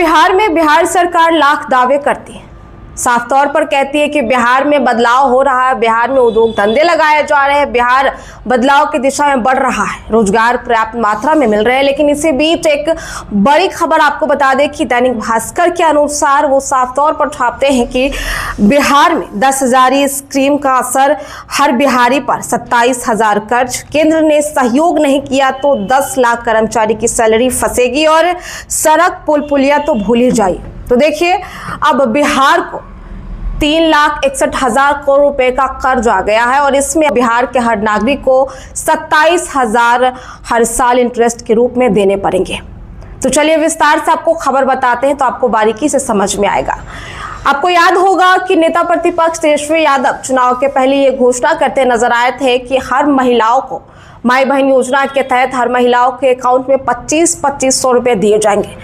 बिहार में बिहार सरकार लाख दावे करती है, साफ तौर पर कहती है कि बिहार में बदलाव हो रहा है, बिहार में उद्योग धंधे लगाए जा रहे हैं, बिहार बदलाव की दिशा में बढ़ रहा है, रोजगार पर्याप्त मात्रा में मिल रहे हैं। लेकिन इसी बीच एक बड़ी खबर आपको बता दें कि दैनिक भास्कर के अनुसार वो साफ तौर पर छापते हैं कि बिहार में 10,000 स्कीम का असर हर बिहारी पर, 27,000 कर्ज, केंद्र ने सहयोग नहीं किया तो 10 लाख कर्मचारी की सैलरी फंसेगी और सड़क पुल पुलिया तो भूल ही जाइए। तो देखिए, अब बिहार को 3,61,000 करोड़ रुपए का कर्ज आ गया है और इसमें बिहार के हर नागरिक को 27,000 हर साल इंटरेस्ट के रूप में देने पड़ेंगे। तो चलिए विस्तार से आपको खबर बताते हैं तो आपको बारीकी से समझ में आएगा। आपको याद होगा कि नेता प्रतिपक्ष तेजस्वी यादव चुनाव के पहले ये घोषणा करते नजर आए थे कि हर महिलाओं को माई बहन योजना के तहत हर महिलाओं के अकाउंट में 25-2500 रुपए दिए जाएंगे।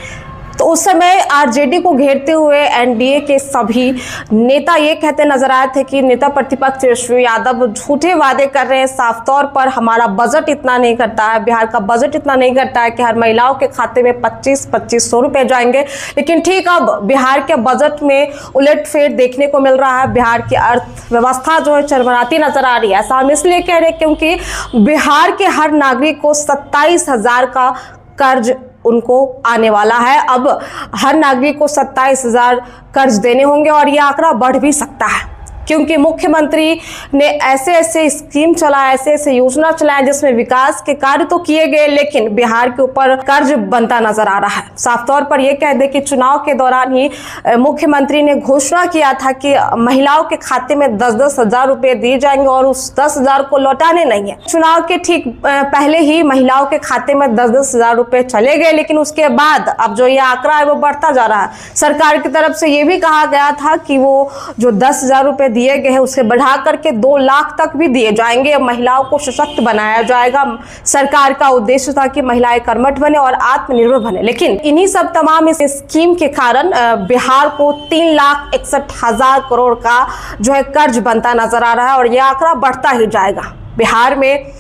तो उस समय आरजेडी को घेरते हुए एनडीए के सभी नेता ये कहते नजर आए थे कि नेता प्रतिपक्ष तेजस्वी यादव झूठे वादे कर रहे हैं, साफ तौर पर हमारा बजट इतना नहीं करता है, बिहार का बजट इतना नहीं करता है कि हर महिलाओं के खाते में 25-2500 रुपए जाएंगे। लेकिन ठीक अब बिहार के बजट में उलटफेर देखने को मिल रहा है, बिहार की अर्थव्यवस्था जो है चरमराती नजर आ रही है। ऐसा हम इसलिए कह रहे हैं क्योंकि बिहार के हर नागरिक को 27,000 का कर्ज उनको आने वाला है। अब हर नागरिक को 27,000 कर्ज देने होंगे और यह आंकड़ा बढ़ भी सकता है क्योंकि मुख्यमंत्री ने ऐसे स्कीम चलाए, ऐसे योजना चलाए जिसमें विकास के कार्य तो किए गए लेकिन बिहार के ऊपर कर्ज बनता नजर आ रहा है। साफ तौर पर यह कह दे कि चुनाव के दौरान ही मुख्यमंत्री ने घोषणा किया था कि महिलाओं के खाते में 10-10 हजार रुपए दिए जाएंगे और उस 10,000 को लौटाने नहीं है। चुनाव के ठीक पहले ही महिलाओं के खाते में 10-10 हजार रुपए चले गए, लेकिन उसके बाद अब जो ये आंकड़ा है वो बढ़ता जा रहा है। सरकार की तरफ से ये भी कहा गया था कि वो जो 10,000 रुपए दिए गए हैं उसे बढ़ा करके 2 लाख तक भी दिए जाएंगे। महिलाओं को सशक्त बनाया जाएगा। सरकार का उद्देश्य था कि महिलाएं कर्मठ बने और आत्मनिर्भर बने। लेकिन इन्हीं सब तमाम इस स्कीम के कारण बिहार को 3,61,000 करोड़ का जो है कर्ज बनता नजर आ रहा है और यह आंकड़ा बढ़ता ही जाएगा। बिहार में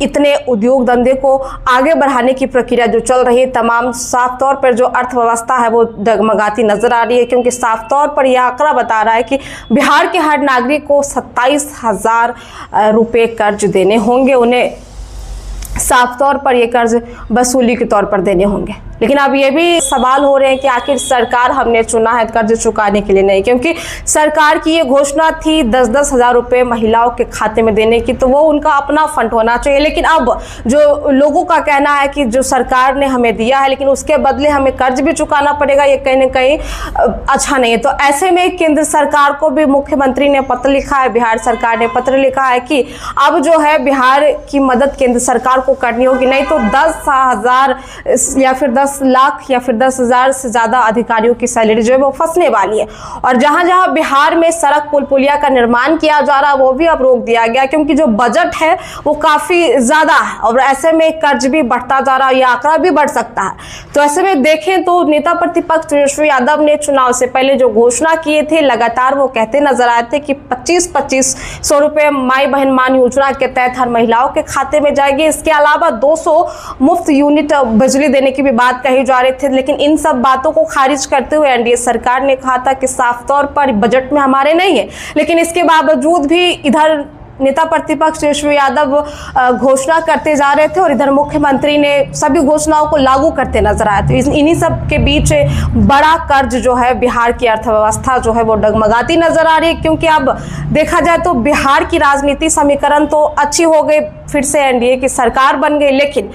इतने उद्योग धंधे को आगे बढ़ाने की प्रक्रिया जो चल रही है, तमाम साफ तौर पर जो अर्थव्यवस्था है वो डगमगाती नजर आ रही है क्योंकि साफ तौर पर यह आंकड़ा बता रहा है कि बिहार के हर नागरिक को 27,000 रुपए कर्ज देने होंगे। उन्हें साफ तौर पर यह कर्ज वसूली के तौर पर देने होंगे। लेकिन अब ये भी सवाल हो रहे हैं कि आखिर सरकार हमने चुना है कर्ज चुकाने के लिए नहीं, क्योंकि सरकार की ये घोषणा थी 10-10 हजार रुपए महिलाओं के खाते में देने की, तो वो उनका अपना फंड होना चाहिए। लेकिन अब जो लोगों का कहना है कि जो सरकार ने हमें दिया है लेकिन उसके बदले हमें कर्ज भी चुकाना पड़ेगा, ये कहीं ना कहीं अच्छा नहीं है। तो ऐसे में केंद्र सरकार को भी मुख्यमंत्री ने पत्र लिखा है, बिहार सरकार ने पत्र लिखा है कि अब जो है बिहार की मदद केंद्र सरकार को करनी होगी, नहीं तो 10,000 या फिर 10 लाख या फिर 10,000 से ज्यादा अधिकारियों की सैलरी जो है वो फंसने वाली है। और जहां जहां बिहार में सड़क पुल पुलिया का निर्माण किया जा रहा है वो भी अब रोक दिया गया क्योंकि जो बजट है वो काफी ज्यादा है और ऐसे में कर्ज भी बढ़ता जा रहा है, यह आंकड़ा भी बढ़ सकता है। तो ऐसे में देखें तो नेता प्रतिपक्ष तेजस्वी यादव ने चुनाव से पहले जो घोषणा किए थे लगातार वो कहते नजर आए थे कि 25-2500 रुपए माई बहन मान योजना के तहत हर महिलाओं के खाते में जाएगी। इसके अलावा 200 मुफ्त यूनिट बिजली देने की भी बात कही जा रही थी। लेकिन इन सब बातों को खारिज करते हुए एनडीए सरकार ने कहा था कि साफ तौर पर बजट में हमारे नहीं है, लेकिन इसके बावजूद भी इधर नेता प्रतिपक्ष तेजस्वी यादव घोषणा करते जा रहे थे और इधर मुख्यमंत्री ने सभी घोषणाओं को लागू करते नजर आए थे। इन्हीं सब के बीच बड़ा कर्ज जो है बिहार की अर्थव्यवस्था जो है वो डगमगाती नजर आ रही है क्योंकि अब देखा जाए तो बिहार की राजनीति समीकरण तो अच्छी हो गई, फिर से एनडीए की सरकार बन गई, लेकिन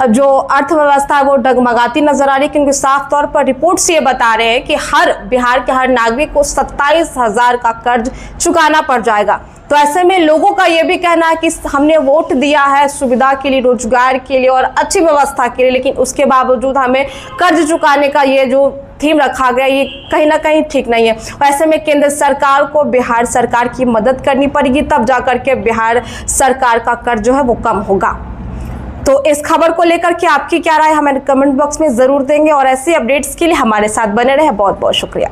जो अर्थव्यवस्था है वो डगमगाती नजर आ रही है क्योंकि साफ तौर पर रिपोर्ट्स ये बता रहे हैं कि हर बिहार के हर नागरिक को 27,000 का कर्ज चुकाना पड़ जाएगा। तो ऐसे में लोगों का यह भी कहना है कि हमने वोट दिया है सुविधा के लिए, रोजगार के लिए और अच्छी व्यवस्था के लिए, लेकिन उसके बावजूद हमें कर्ज चुकाने का ये जो थीम रखा गया ये कहीं ना कहीं ठीक नहीं है। ऐसे में केंद्र सरकार को बिहार सरकार की मदद करनी पड़ेगी, तब जाकर के बिहार सरकार का कर्ज जो है वो कम होगा। तो इस खबर को लेकर के आपकी क्या राय हमें कमेंट बॉक्स में जरूर देंगे और ऐसी अपडेट्स के लिए हमारे साथ बने रहें। बहुत बहुत शुक्रिया।